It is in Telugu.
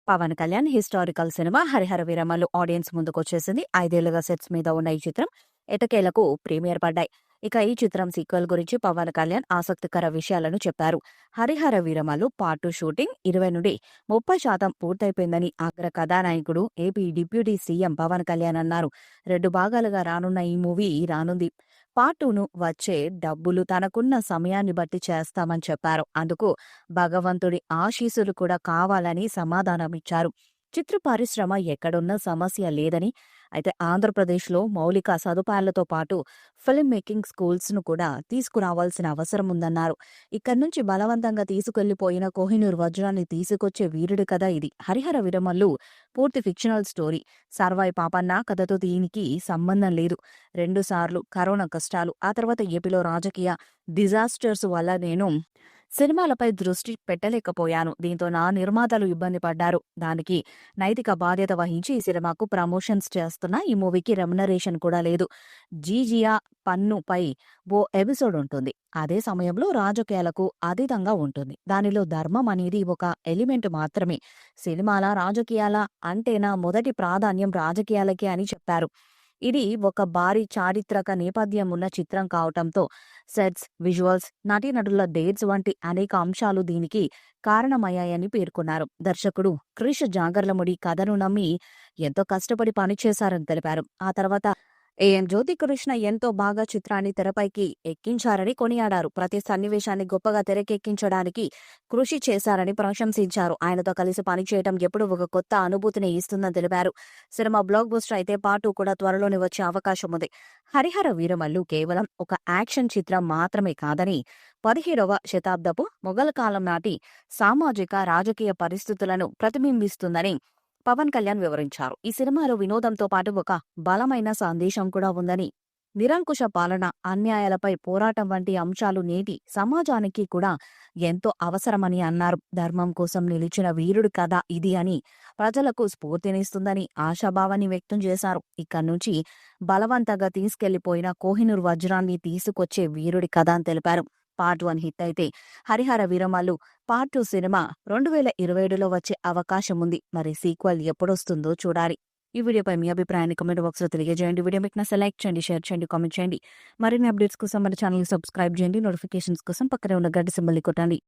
Pawan Kalyan historical cinema 'Harihara Veeramallu' audience ముందుకొచ్చేసింది. 5 ఏళ్లుగా సెట్స్ మీద ఉన్న ఈ చిత్రం ఎట్టకేలకు ప్రీమియర్ పడ్డాయి. ఇక ఈ చిత్రం సీక్వెల్ గురించి పవన్ కళ్యాణ్ ఆసక్తికర విషయాలను చెప్పారు. 'హరిహర వీరమల్లు పార్ట్ 2 షూటింగ్ 20-30% పూర్తయిపోయిందని అగ్ర కథానాయకుడు, AP deputy CM Pawan Kalyan అన్నారు. 2 భాగాలుగా రానున్న ఈ మూవీ రానుంది. పార్ట్ 2ను వచ్చే డబ్బులు తనకున్న సమయాన్ని బట్టి చేస్తామని చెప్పారు. అందుకు భగవంతుడి ఆశీస్సులు కూడా కావాలని సమాధానమిచ్చారు. చిత్ర పరిశ్రమ ఎక్కడున్నా సమస్య లేదని, అయితే ఆంధ్రప్రదేశ్లో మౌలిక సదుపాయాలతో పాటు ఫిల్మ్ మేకింగ్ స్కూల్స్ను కూడా తీసుకురావాల్సిన అవసరం ఉందన్నారు. ఇక్కడి నుంచి బలవంతంగా తీసుకెళ్లిపోయిన కోహినూర్ వజ్రాన్ని తీసుకొచ్చే వీరుడు కథ ఇది. 'హరిహర వీరమల్లు' పూర్తి ఫిక్షనల్ స్టోరీ. సర్వాయి పాపన్న కథతో దీనికి సంబంధం లేదు. 2 సార్లు కరోనా కష్టాలు, ఆ తర్వాత ఏపీలో రాజకీయ డిజాస్టర్స్ వల్ల నేను సినిమాలపై దృష్టి పెట్టలేకపోయాను. దీంతో నా నిర్మాతలు ఇబ్బంది పడ్డారు. దానికి నైతిక బాధ్యత వహించి ఈ సినిమాకు ప్రమోషన్స్ చేస్తున్నా. ఈ మూవీకి రెమ్యునరేషన్ కూడా లేదు. జీజియా పన్నుపై ఓ ఎపిసోడ్ ఉంటుంది. అదే సమయంలో రాజకీయాలకు అతీతంగా ఉంటుంది. దానిలో ధర్మం అనేది ఒక ఎలిమెంట్ మాత్రమే. సినిమాల రాజకీయాల అంటే నా మొదటి ప్రాధాన్యం రాజకీయాలకే అని చెప్పారు. ఇది ఒక భారీ చారిత్రక నేపథ్యం ఉన్న చిత్రం కావటంతో సెట్స్, విజువల్స్, నటీనటుల డేట్స్ వంటి అనేక అంశాలు దీనికి కారణమయ్యాయని పేర్కొన్నారు. దర్శకుడు క్రిష్ జాగర్లముడి కథను నమ్మి ఎంతో కష్టపడి పనిచేశారని తెలిపారు. ఆ తర్వాత ఏఎం జ్యోతికృష్ణ ఎంతో బాగా చిత్రాన్ని తెరపైకి ఎక్కించారని కొనియాడారు. ప్రతి సన్నివేశాన్ని గొప్పగా తెరకెక్కించడానికి కృషి చేశారని ప్రశంసించారు. ఆయనతో కలిసి పనిచేయడం ఎప్పుడూ ఒక కొత్త అనుభూతిని ఇస్తుందని తెలిపారు. సినిమా బ్లాక్ బస్టర్ అయితే పార్ట్ 2 కూడా త్వరలోనే వచ్చే అవకాశం ఉంది. 'హరిహర వీరమల్లు' కేవలం ఒక యాక్షన్ చిత్రం మాత్రమే కాదని, 17వ శతాబ్దపు మొఘల్ కాలం నాటి సామాజిక, రాజకీయ పరిస్థితులను ప్రతిబింబిస్తుందని పవన్ కళ్యాణ్ వివరించారు. ఈ సినిమాలో వినోదంతో పాటు ఒక బలమైన సందేశం కూడా ఉందని, నిరంకుశ పాలన, అన్యాయాలపై పోరాటం వంటి అంశాలు నేటి సమాజానికి కూడా ఎంతో అవసరమని అన్నారు. ధర్మం కోసం నిలిచిన వీరుడి కథ ఇది అని, ప్రజలకు స్ఫూర్తినిస్తుందని ఆశాభావాన్ని వ్యక్తం చేశారు. ఇక్కడి నుంచి బలవంతంగా తీసుకెళ్లిపోయిన కోహినూర్ వజ్రాన్ని తీసుకొచ్చే వీరుడి కథ అని తెలిపారు. పార్ట్ 1 హిట్ అయితే 'హరిహర వీరమల్లు' పార్ట్ 2 సినిమా 2027లో వచ్చే అవకాశం ఉంది. మరి సీక్వెల్ ఎప్పుడొస్తుందో చూడాలి. ఈ వీడియోపై మీ అభిప్రాయాన్ని కామెంట్ బాక్స్లో తెలియజేయండి. వీడియో మీకు నచ్చితే లైక్ చేయండి, షేర్ చేయండి, కామెంట్ చేయండి. మరిన్ని అప్డేట్స్ కోసం మన ఛానల్ సబ్స్క్రైబ్ చేయండి. నోటిఫికేషన్స్ కోసం పక్కనే ఉన్న గంట సింబల్ని కొట్టండి.